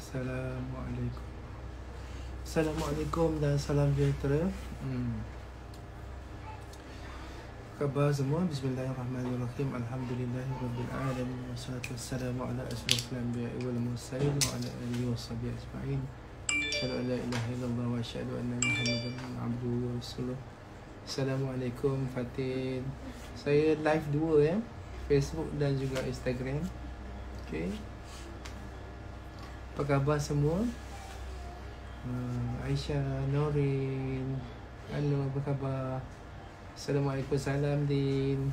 Assalamualaikum. Assalamualaikum dan salam sejahtera. Khabar semua. Bismillahirrahmanirrahim. Alhamdulillahirabbil alamin. Wassalatu wassalamu ala asyrafil anbiya'i wal mursalin wa ala alihi washabihi ajma'in. Asyhadu an la ilaha illallah wa asyhadu anna Muhammadan abduhu wa rasuluh. Assalamualaikum Fatin. Saya live dua ya, Facebook dan juga Instagram. Okey. Apa khabar semua? Aisyah, Norin, halo, apa khabar? Assalamualaikum, salam Din.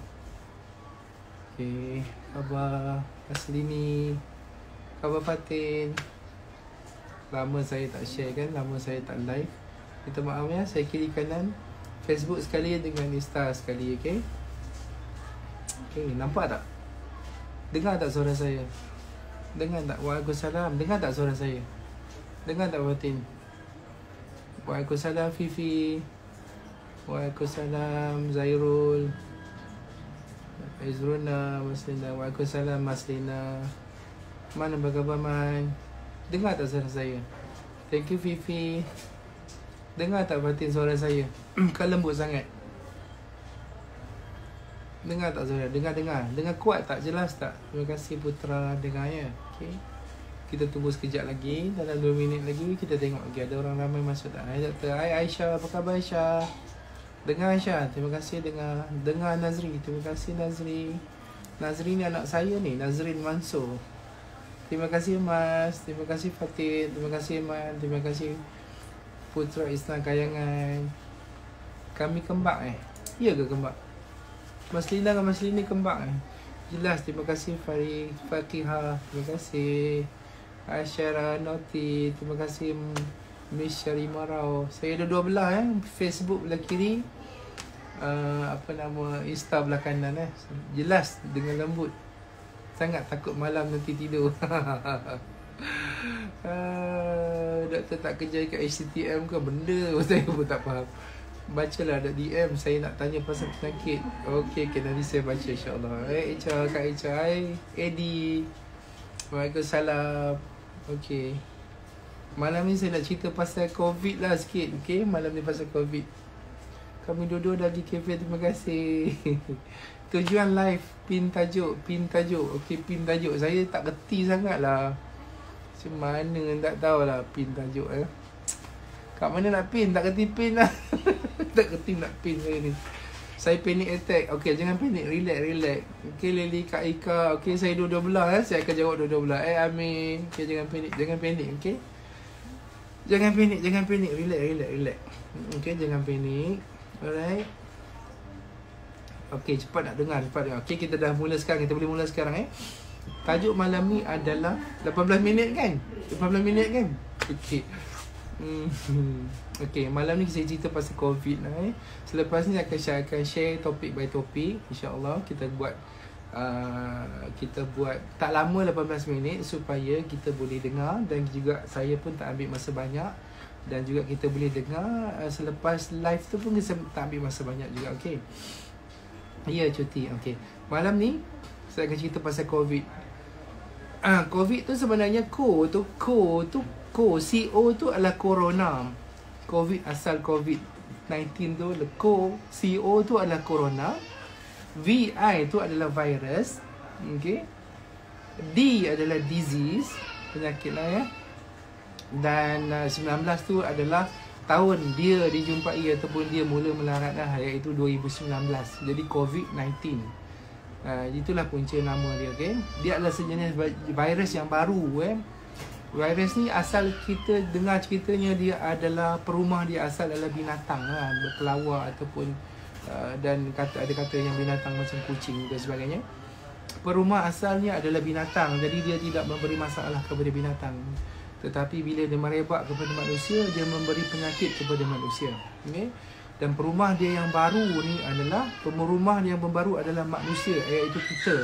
Okay, khabar Aslini, khabar Fatin. Lama saya tak share kan, lama saya tak live. Minta maaf ya, saya kiri kanan, Facebook sekali dengan Insta sekali, okay? Okay, nampak tak? Dengar tak suara saya? Dengar tak? Waalaikumsalam. Dengar tak suara saya? Dengar tak Fatin? Waalaikumsalam Fifi. Waalaikumsalam Zairul, Izruna, Maslina. Waalaikumsalam Maslina. Man, apa khabar Man? Dengar tak suara saya? Thank you Fifi. Dengar tak Fatin suara saya? Kan lembut sangat. Dengar tak suara? Dengar. Dengar kuat tak? Jelas tak? Terima kasih Putra. Dengar ya. Okay. Kita tunggu sekejap lagi. Dalam 2 minit lagi kita tengok lagi ada orang ramai masuk tak. Hai Doktor. Hai Aisyah. Apa khabar Aisyah? Dengar Aisyah. Terima kasih dengar. Dengar Nazri. Terima kasih Nazri. Nazri ni anak saya ni. Nazrin Mansur. Terima kasih Mas. Terima kasih Fatin. Terima kasih Man. Terima kasih Putra Isna Kayangan. Kami kembang Ya ke kembang? Mas Lina dengan Mas Lini kembang Jelas. Terima kasih Fakihah. Terima kasih Asyara Noti. Terima kasih Miss Syarima Rao. Saya ada 2 belah Facebook belah kiri, apa nama, Insta belah kanan Jelas dengan lembut. Sangat takut malam nanti tidur. Doktor tak kerja kat HTTM ke? Benda saya pun tak faham. Bacalah ada DM. Saya nak tanya pasal penyakit. Okey, nanti saya baca insyaAllah. Hai Echa, Kak Echa. Hai Eddie. Waalaikumsalam. Okey, malam ni saya nak cerita pasal COVID lah sikit. Okey, malam ni pasal COVID. Kami dua-dua dah pergi kafe. Terima kasih. Tujuan live, pin tajuk. Okey, pin tajuk saya tak reti sangat lah. Macam mana tak tahulah pin tajuk kat mana nak pin, tak kerti pin lah. Tak kerti nak pin saya ni. Saya panic attack. Okey, jangan panik, relax. Okey Lily, Kak Ika. Okey, saya dua-dua belah saya akan jawab dua-dua belah. Amin. Okey, jangan panik, okey. Jangan panik, relax. Okey, jangan panik. Alright. Okey, cepat nak dengar. Okey, kita dah mula sekarang. Kita boleh mula sekarang Tajuk malam ni adalah 18 minit kan? Okey. Okey, malam ni saya cerita pasal COVID lah Selepas ni saya akan share topik by topik. InsyaAllah kita buat tak lama 18 minit supaya kita boleh dengar. Dan juga saya pun tak ambil masa banyak. Dan juga kita boleh dengar selepas live tu pun kita tak ambil masa banyak juga. Okey. Ya, cuti. Okey. Malam ni saya akan cerita pasal COVID. COVID tu sebenarnya CO tu adalah corona. COVID asal COVID-19 tu CO tu adalah corona. VI tu adalah virus. Okay. D adalah disease, penyakit lah Dan 19 tu adalah tahun dia dijumpai ataupun dia mula melarat iaitu 2019. Jadi COVID-19. Itulah punca nama dia. Okay. Dia adalah sejenis virus yang baru. Virus ni asal kita dengar ceritanya dia adalah perumah dia asal adalah binatang berkelawar ataupun dan ada kata yang binatang macam kucing dan sebagainya. Perumah asalnya adalah binatang, jadi dia tidak memberi masalah kepada binatang. Tetapi bila dia merebak kepada manusia, dia memberi penyakit kepada manusia. Okay? Dan perumah dia yang baru ni adalah rumah yang baru adalah manusia, iaitu kita.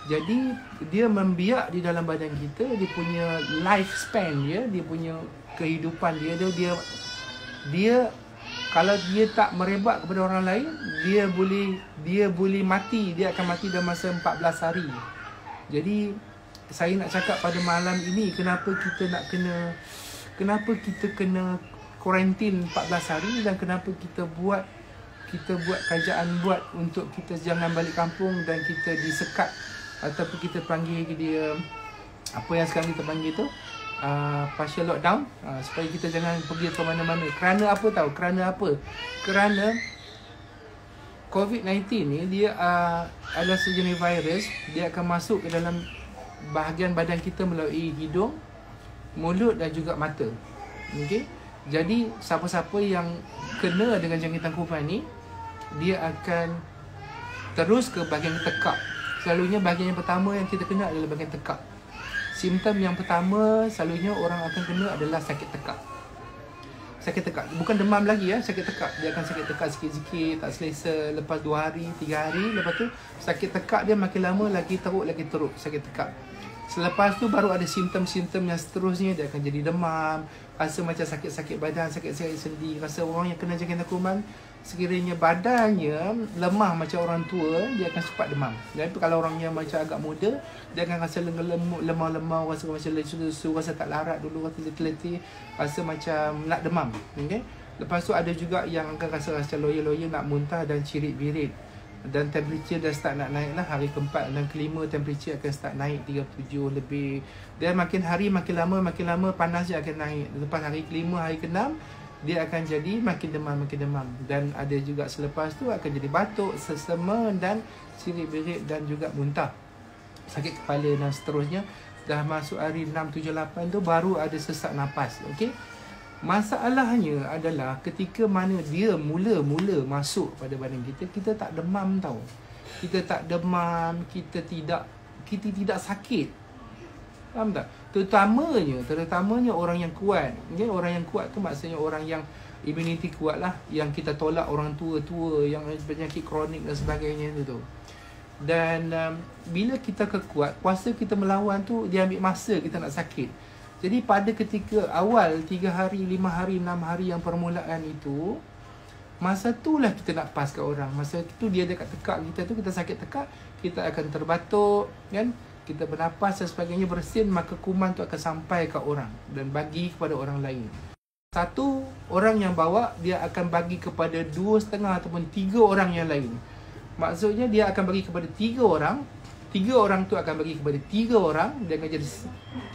Jadi dia membiak di dalam badan kita, dia punya lifespan dia punya kehidupan dia kalau dia tak merebak kepada orang lain, dia boleh mati, dia akan mati dalam masa 14 hari. Jadi saya nak cakap pada malam ini, kenapa kita kena kuarantin 14 hari dan kenapa kita buat kerajaan buat untuk kita jangan balik kampung dan kita disekat ataupun kita panggil dia apa yang sekarang kita panggil tu partial lockdown, supaya kita jangan pergi ke mana-mana. Kerana apa tahu? Kerana COVID-19 ni dia adalah sejenis virus. Dia akan masuk ke dalam bahagian badan kita melalui hidung, mulut dan juga mata. Okey. Jadi siapa-siapa yang kena dengan jangkitan kuman ni, dia akan terus ke bahagian tekak. Selalunya bahagian yang pertama yang kita kena adalah bahagian tekak. Simptom yang pertama selalunya orang akan kena adalah sakit tekak. Sakit tekak, bukan demam lagi ya, sakit tekak. Dia akan sakit tekak sikit-sikit, tak selesa. Lepas 2 hari, 3 hari, lepas tu sakit tekak dia makin lama lagi teruk sakit tekak. Selepas tu baru ada simptom-simptom yang seterusnya. Dia akan jadi demam, rasa macam sakit-sakit badan, sakit-sakit sendi. Rasa orang yang kena jangkitan kuman, sekiranya badannya lemah macam orang tua, dia akan cepat demam. Dan kalau orang yang macam agak muda, dia akan rasa lemah-lemah, rasa macam lesu-lesu, rasa tak larat dulu, rasa letih-letih, rasa macam nak demam. Okay? Lepas tu ada juga yang akan rasa loya-loya, nak muntah dan cirit-birit. Dan temperature dah start nak naik lah. Hari keempat dan kelima temperature akan start naik 37 lebih. Dan makin hari makin lama panas dia akan naik. Lepas hari kelima, hari keenam, dia akan jadi makin demam. Dan ada juga selepas tu akan jadi batuk, sesama dan cirit-birit dan juga muntah, sakit kepala dan seterusnya. Dah masuk hari 6, 7, 8 tu baru ada sesak nafas. Okey. Masalahnya adalah ketika mana dia mula-mula masuk pada badan kita, kita tak demam tau. Kita tak demam, kita tidak sakit. Faham tak? Terutamanya orang yang kuat. Okay? Orang yang kuat tu maksudnya orang yang immunity kuat lah, yang kita tolak orang tua-tua yang penyakit kronik dan sebagainya tu. Dan bila kita kekuat, kuasa kita melawan tu dia ambil masa kita nak sakit. Jadi pada ketika awal 3 hari, 5 hari, 6 hari yang permulaan itu, masa itulah kita nak pas kat orang. Masa itu dia dekat tekak kita tu, kita sakit tekak, kita akan terbatuk kan, kita bernafas dan sebagainya bersin, maka kuman tu akan sampai kat orang dan bagi kepada orang lain. Satu orang yang bawa, dia akan bagi kepada 2,5 ataupun 3 orang yang lain. Maksudnya dia akan bagi kepada 3 orang, 3 orang tu akan bagi kepada 3 orang, dia akan jadi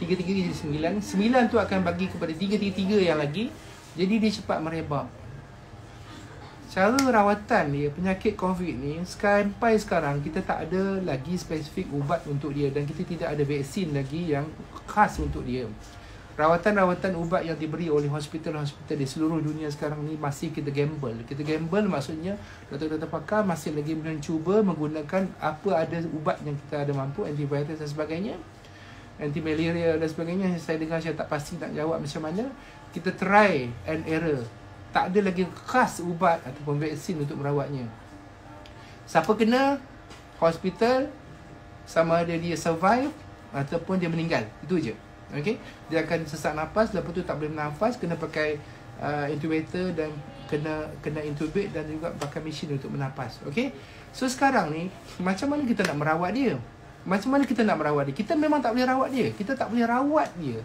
3 jadi 9. 9 tu akan bagi kepada 3 yang lagi. Jadi dia cepat merebak. Cara rawatan dia, penyakit COVID ni, sampai sekarang kita tak ada lagi spesifik ubat untuk dia. Dan kita tidak ada vaksin lagi yang khas untuk dia. Rawatan-rawatan ubat yang diberi oleh hospital-hospital di seluruh dunia sekarang ni masih kita gamble. Kita gamble maksudnya doktor-doktor pakar masih lagi mencuba menggunakan apa ada ubat yang kita ada mampu, antivirus dan sebagainya, anti-malaria dan sebagainya. Saya dengar, saya tak pasti nak jawab macam mana. Kita try and error. Tak ada lagi khas ubat ataupun vaksin untuk merawatnya. Siapa kena, hospital, sama ada dia survive ataupun dia meninggal. Itu je. Okay? Dia akan sesak nafas, lepas tu tak boleh bernafas, kena pakai intubator dan kena intubate dan juga pakai mesin untuk bernafas. Okay? So sekarang ni, macam mana kita nak merawat dia? Macam mana kita nak merawat dia? Kita memang tak boleh rawat dia. Kita tak boleh rawat dia.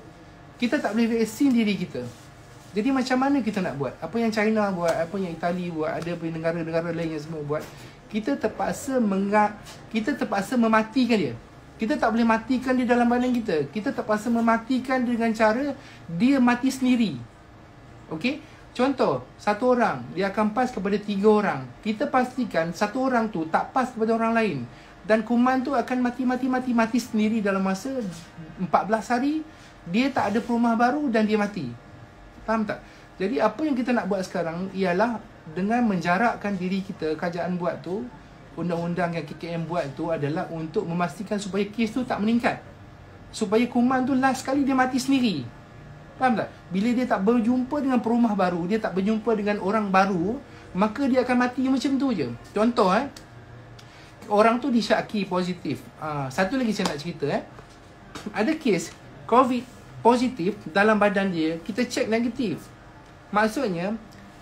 Kita tak boleh vaksin diri kita. Jadi macam mana kita nak buat? Apa yang China buat, apa yang Itali buat, ada negara-negara lain yang semua buat. Kita terpaksa mematikan dia. Kita tak boleh matikan dia dalam badan kita. Kita terpaksa mematikan dengan cara dia mati sendiri. Okey? Contoh, satu orang dia akan pas kepada 3 orang. Kita pastikan satu orang tu tak pas kepada orang lain. Dan kuman tu akan mati sendiri dalam masa 14 hari. Dia tak ada perumah baru dan dia mati. Faham tak? Jadi apa yang kita nak buat sekarang ialah dengan menjarakkan diri kita, kerajaan buat tu, undang-undang yang KKM buat tu adalah untuk memastikan supaya kes tu tak meningkat. Supaya kuman tu last sekali dia mati sendiri. Faham tak? Bila dia tak berjumpa dengan perumah baru, dia tak berjumpa dengan orang baru, maka dia akan mati macam tu je. Contoh orang tu disyaki positif. Satu lagi saya nak cerita ada kes COVID positif dalam badan dia, kita cek negatif. Maksudnya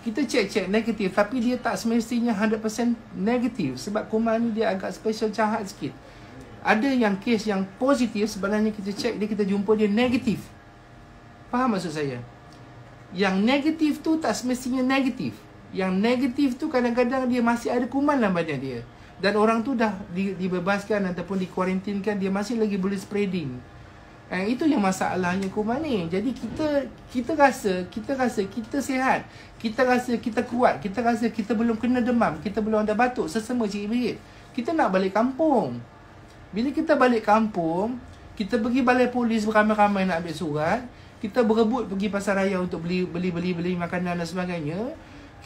kita cek negatif, tapi dia tak semestinya 100% negatif. Sebab kuman ni dia agak special jahat sikit. Ada yang kes yang positif, sebenarnya kita cek dia, kita jumpa dia negatif. Faham maksud saya? Yang negatif tu tak semestinya negatif. Yang negatif tu kadang-kadang dia masih ada kuman dalam badan dia. Dan orang tu dah dibebaskan ataupun dikuarantinkan, dia masih lagi boleh spreading. Itu yang masalahnya kuman ni. Jadi kita rasa kita sihat. Kita rasa kita kuat. Kita rasa kita belum kena demam. Kita belum ada batuk, sesama cikgu-cikgu. Kita nak balik kampung. Bila kita balik kampung, kita pergi balai polis beramai-ramai nak ambil surat. Kita berebut pergi pasar raya untuk beli makanan dan sebagainya.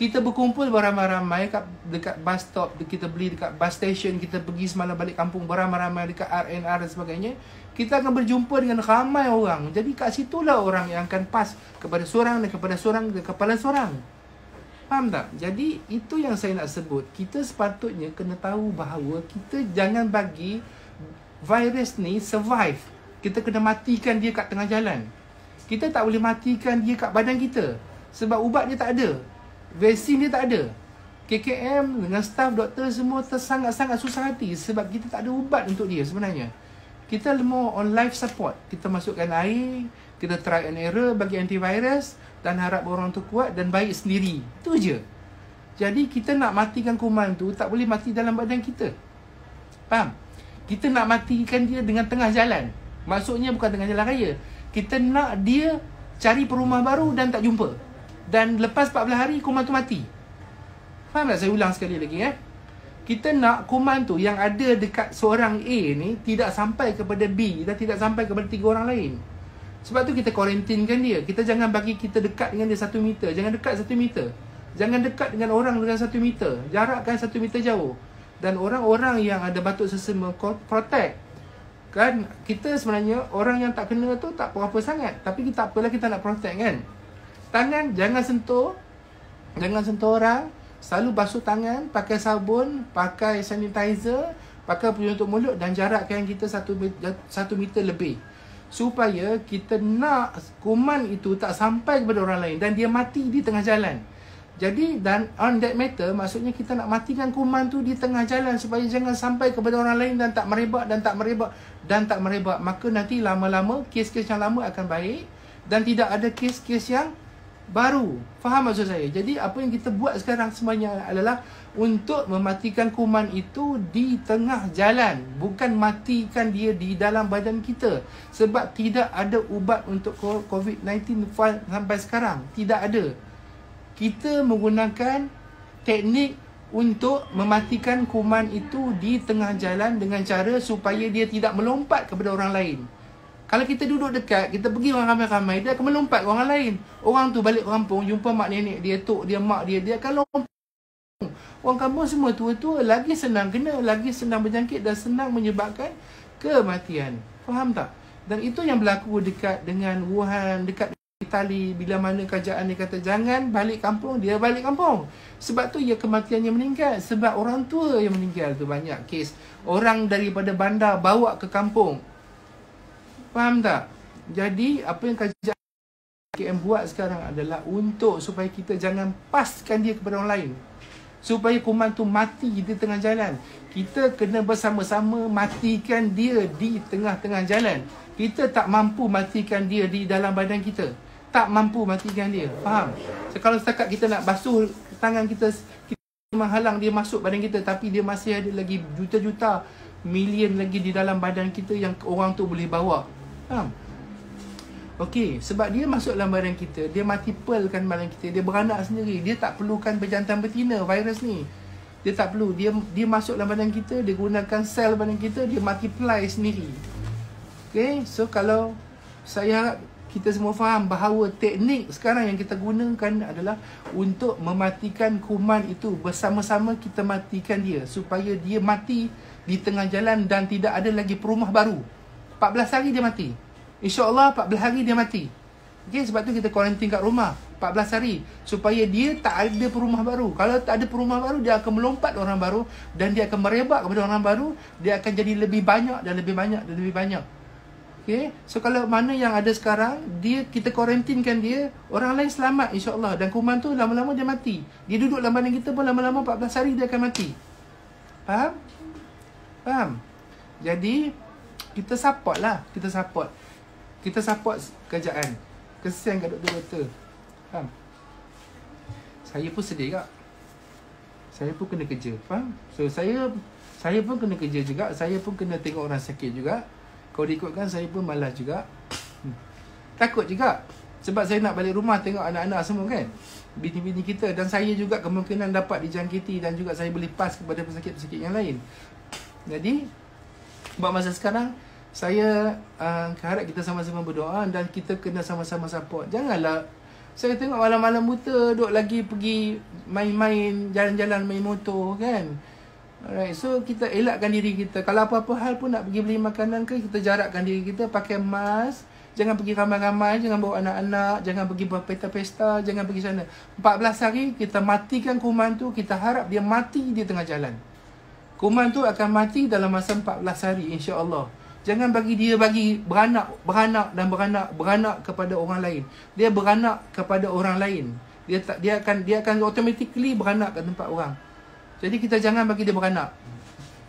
Kita berkumpul beramai-ramai dekat bus stop, kita beli dekat bus station, kita pergi semalam balik kampung beramai-ramai dekat RNR dan sebagainya. Kita akan berjumpa dengan ramai orang. Jadi kat situlah orang yang akan pas kepada seorang dan kepada seorang dan kepala seorang. Faham tak? Jadi itu yang saya nak sebut. Kita sepatutnya kena tahu bahawa kita jangan bagi virus ni survive. Kita kena matikan dia kat tengah jalan. Kita tak boleh matikan dia kat badan kita. Sebab ubat dia tak ada. Vaksin dia tak ada. KKM dengan staff doktor semua sangat-sangat susah hati. Sebab kita tak ada ubat untuk dia sebenarnya. Kita more on life support. Kita masukkan air, kita try and error bagi antivirus dan harap orang tu kuat dan baik sendiri. Itu je. Jadi kita nak matikan kuman tu tak boleh mati dalam badan kita. Faham? Kita nak matikan dia dengan tengah jalan. Maksudnya bukan tengah jalan raya. Kita nak dia cari perumah baru dan tak jumpa. Dan lepas 14 hari kuman tu mati. Faham tak? Saya ulang sekali lagi Kita nak kuman tu yang ada dekat seorang A ni tidak sampai kepada B dan tidak sampai kepada 3 orang lain. Sebab tu kita kuarantinkan dia. Kita jangan bagi kita dekat dengan dia 1 meter. Jangan dekat 1 meter. Jangan dekat dengan orang dengan 1 meter. Jarakkan 1 meter jauh. Dan orang-orang yang ada batuk sesama protect. Kan kita sebenarnya orang yang tak kena tu tak apa-apa sangat. Tapi kita apalah kita nak protect kan. Tangan jangan sentuh. Jangan sentuh orang. Selalu basuh tangan, pakai sabun, pakai sanitizer, pakai penutup mulut dan jarakkan kita 1 meter lebih. Supaya kita nak kuman itu tak sampai kepada orang lain dan dia mati di tengah jalan. Jadi dan on that matter, maksudnya kita nak matikan kuman tu di tengah jalan supaya jangan sampai kepada orang lain dan tak merebak dan tak merebak dan tak merebak. Maka nanti lama-lama kes-kes yang lama akan baik dan tidak ada kes-kes yang baru. Faham maksud saya? Jadi apa yang kita buat sekarang semuanya adalah untuk mematikan kuman itu di tengah jalan. Bukan matikan dia di dalam badan kita. Sebab tidak ada ubat untuk COVID-19 sampai sekarang. Tidak ada. Kita menggunakan teknik untuk mematikan kuman itu di tengah jalan dengan cara supaya dia tidak melompat kepada orang lain. Kalau kita duduk dekat, kita pergi orang ramai-ramai, dia akan melompat ke orang lain. Orang tu balik kampung, jumpa mak nenek dia, tok dia, mak dia, dia akan lompat. Orang kampung semua tua-tua lagi senang kena, lagi senang berjangkit dan senang menyebabkan kematian. Faham tak? Dan itu yang berlaku dekat dengan Wuhan, dekat Itali. Bila mana kerajaan dia kata jangan balik kampung, dia balik kampung. Sebab tu ya kematiannya meninggal. Sebab orang tua yang meninggal tu banyak kes. Orang daripada bandar bawa ke kampung. Faham tak? Jadi apa yang kerajaan KM buat sekarang adalah untuk supaya kita jangan paskan dia kepada orang lain. Supaya kuman tu mati di tengah jalan. Kita kena bersama-sama matikan dia di tengah-tengah jalan. Kita tak mampu matikan dia di dalam badan kita. Tak mampu matikan dia. Faham? So, kalau setakat kita nak basuh tangan kita menghalang dia masuk badan kita, tapi dia masih ada lagi juta-juta, million lagi di dalam badan kita yang orang tu boleh bawa. Faham? Okey, sebab dia masuk dalam badan kita, dia multiplekan badan kita, dia beranak sendiri. Dia tak perlukan berjantan betina virus ni. Dia tak perlu. Dia masuk dalam badan kita, dia gunakan sel badan kita, dia multiply sendiri. Okey, so kalau saya harap kita semua faham bahawa teknik sekarang yang kita gunakan adalah untuk mematikan kuman itu. Bersama-sama kita matikan dia supaya dia mati di tengah jalan dan tidak ada lagi perumah baru. 14 hari dia mati. InsyaAllah 14 hari dia mati. Okay, sebab tu kita kuarantin kat rumah 14 hari supaya dia tak ada perumah baru. Kalau tak ada perumah baru, dia akan melompat orang baru dan dia akan merebak kepada orang baru. Dia akan jadi lebih banyak dan lebih banyak dan lebih banyak. Okay, so kalau mana yang ada sekarang, kita kuarantinkan dia, orang lain selamat insyaAllah. Dan kuman tu lama-lama dia mati. Dia duduk dalam badan kita pun lama-lama 14 hari dia akan mati. Faham? Faham? Jadi kita support lah. Kita support kerajaan. Kesian kat doktor-doktor. Faham? Saya pun sedih kak. Saya pun kena kerja. Faham? So saya pun kena kerja juga. Saya pun kena tengok orang sakit juga. Kalau diikutkan saya pun malas juga. Takut juga. Sebab saya nak balik rumah tengok anak-anak semua kan. Bini-bini kita. Dan saya juga kemungkinan dapat dijangkiti. Dan juga saya boleh pas kepada pesakit-pesakit yang lain. Jadi buat masa sekarang, saya harap kita sama-sama berdoa. Dan kita kena sama-sama support. Janganlah saya tengok malam-malam buta duk lagi pergi main-main, jalan-jalan main motor kan. Alright, so kita elakkan diri kita. Kalau apa-apa hal pun nak pergi beli makanan ke, kita jarakkan diri kita, pakai mask. Jangan pergi ramai-ramai, jangan bawa anak-anak, jangan pergi berpesta-pesta, jangan pergi sana. 14 hari kita matikan kuman tu, kita harap dia mati di tengah jalan. Kuman tu akan mati dalam masa 14 hari insya-Allah. Jangan bagi dia beranak kepada orang lain. Dia beranak kepada orang lain. Dia akan automatically beranak ke tempat orang. Jadi kita jangan bagi dia beranak.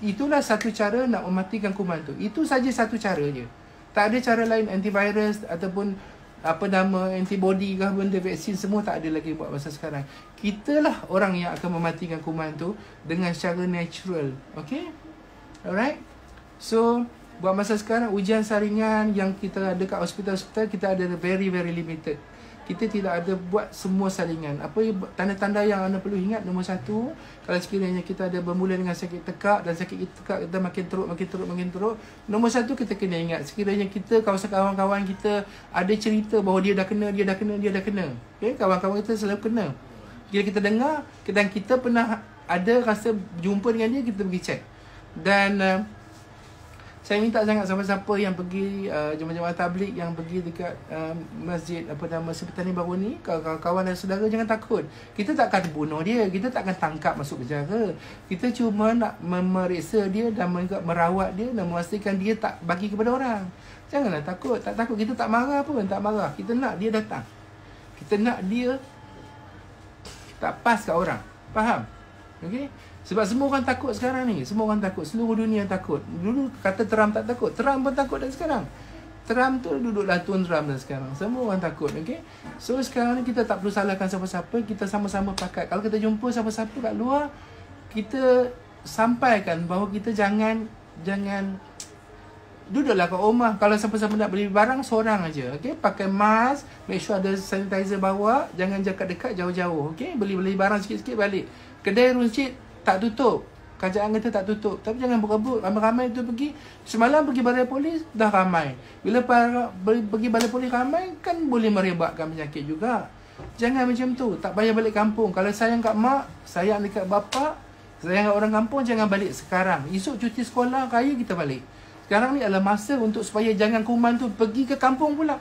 Itulah satu cara nak mematikan kuman tu. Itu saja satu cara je. Tak ada cara lain, antivirus ataupun antibody ke benda vaksin semua tak ada lagi buat masa sekarang. Kitalah orang yang akan mematikan kuman tu dengan secara natural. Okay? Alright? So buat masa sekarang ujian saringan yang kita ada kat hospital-hospital, kita ada very limited. Kita tidak ada buat semua saringan. Apa tanda-tanda yang anda perlu ingat? Nombor satu, kalau sekiranya kita ada bermula dengan sakit tekak dan sakit tekak kita makin teruk. Nombor satu, kita kena ingat sekiranya kita, kawan-kawan kita ada cerita bahawa dia dah kena. Okay? Kawan-kawan kita selalu kena. Bila kita dengar dan kita pernah ada rasa jumpa dengan dia, kita pergi check. Dan saya minta sangat siapa-siapa yang pergi jemaah-jemaah tabligh yang pergi dekat masjid Sepetani Baru ni, kawan-kawan dan saudara, jangan takut. Kita takkan bunuh dia, kita takkan tangkap masuk penjara. Kita cuma nak memeriksa dia dan merawat dia dan memastikan dia tak bagi kepada orang. Janganlah takut, tak takut. Kita tak marah pun, tak marah. Kita nak dia datang. Kita nak dia tak pas kat orang. Faham? Okey? Sebab semua orang takut sekarang ni. Semua orang takut. Seluruh dunia takut. Dulu kata Trump tak takut. Trump pun takut dah sekarang. Trump tu duduklah Tuan Trump dah sekarang. Semua orang takut. Okay? So sekarang ni kita tak perlu salahkan siapa-siapa. Kita sama-sama pakat. Kalau kita jumpa siapa-siapa kat luar, kita sampaikan bahawa kita jangan duduklah kat rumah. Kalau siapa-siapa nak beli barang, seorang aja. Okay? Pakai mask. Make sure ada sanitizer bawa. Jangan dekat-dekat, jauh-jauh. Okay? Beli barang sikit-sikit balik. Kedai runcit tak tutup. Kerajaan kata tak tutup. Tapi jangan berebut. Ramai-ramai tu pergi. Semalam pergi balai polis, dah ramai. Bila pergi balai polis ramai, kan boleh merebakkan penyakit juga. Jangan macam tu. Tak payah balik kampung. Kalau sayang kat mak, sayang dekat bapa, sayang kat orang kampung, jangan balik sekarang. Esok cuti sekolah, raya kita balik. Sekarang ni adalah masa untuk supaya jangan kuman tu pergi ke kampung pula.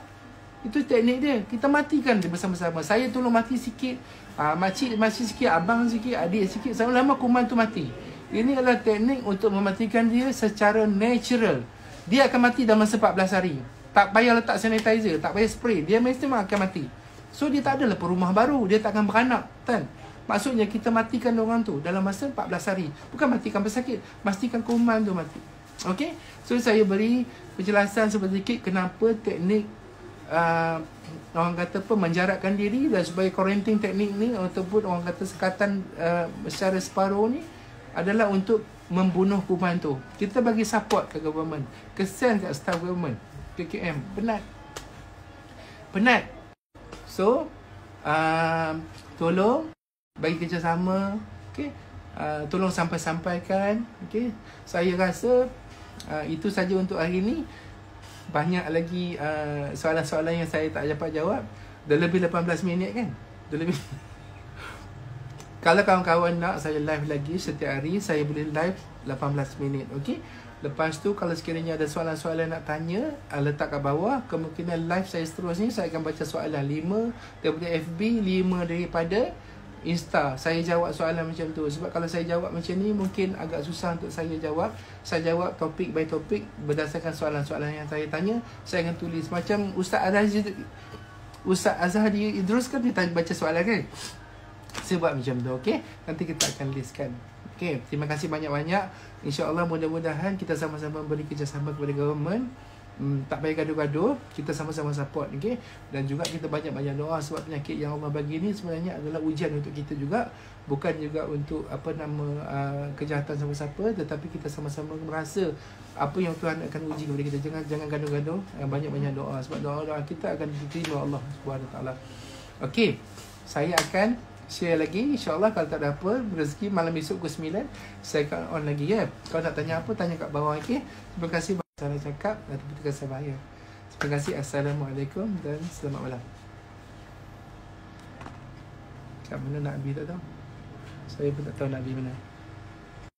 Itu teknik dia. Kita matikan dia bersama-sama. Saya tolong mati sikit, makcik sikit, abang sikit, adik sikit. Lama-lama kuman tu mati. Ini adalah teknik untuk mematikan dia secara natural. Dia akan mati dalam masa 14 hari. Tak payah letak sanitizer, tak payah spray. Dia mesti akan mati. So dia tak adalah perumah baru. Dia tak akan beranak. Kan? Maksudnya kita matikan orang tu dalam masa 14 hari. Bukan matikan pesakit. Pastikan kuman tu mati. Okay? So saya beri penjelasan sedikit kenapa teknik orang kata menjarakkan diri dan supaya quarantine teknik ni ataupun orang kata sekatan secara separuh ni adalah untuk membunuh kuman tu. Kita bagi support ke government, kesian kat staff government, KKM penat. So tolong bagi kerjasama. Okay? Tolong sampaikan. Okay? Saya rasa itu saja untuk hari ni. Banyak lagi soalan-soalan yang saya tak dapat jawab. Dah lebih 18 minit kan? Dah lebih. Kalau kawan-kawan nak saya live lagi setiap hari, saya boleh live 18 minit. Okay? Lepas tu kalau sekiranya ada soalan-soalan nak tanya, letak kat bawah. Kemungkinan live saya seterusnya saya akan baca soalan 5 daripada FB, 5 daripada Insta. Saya jawab soalan macam tu. Sebab kalau saya jawab macam ni mungkin agak susah untuk saya jawab. Saya jawab topik by topik berdasarkan soalan-soalan yang saya tanya. Saya akan tulis macam Ustaz Azhari Idrus kan dia baca soalan kan. Saya buat macam tu. Okay? Nanti kita akan listkan. Okay, terima kasih banyak-banyak. InsyaAllah mudah-mudahan kita sama-sama beri kerjasama kepada government. Tak payah gaduh-gaduh, kita sama-sama support, okay? Dan juga kita banyak-banyak doa sebab penyakit yang Allah bagi ni sebenarnya adalah ujian untuk kita juga, bukan juga untuk kejahatan siapa-siapa, tetapi kita sama-sama merasa apa yang Tuhan akan uji kepada kita. Jangan gaduh-gaduh, banyak-banyak doa sebab doa-doa kita akan diterima Allah Subhanahu Wa Taala. Okey, saya akan share lagi, InsyaAllah kalau tak ada apa, rezeki malam esok pukul 9 saya akan on lagi, ya. Kalau nak tanya apa, tanya kat bawah, okey. Terima kasih salah cakap dan terima kasih bahaya. Terima kasih. Assalamualaikum dan selamat malam. Kat mana Nabi tak tahu? Saya pun tak tahu Nabi mana.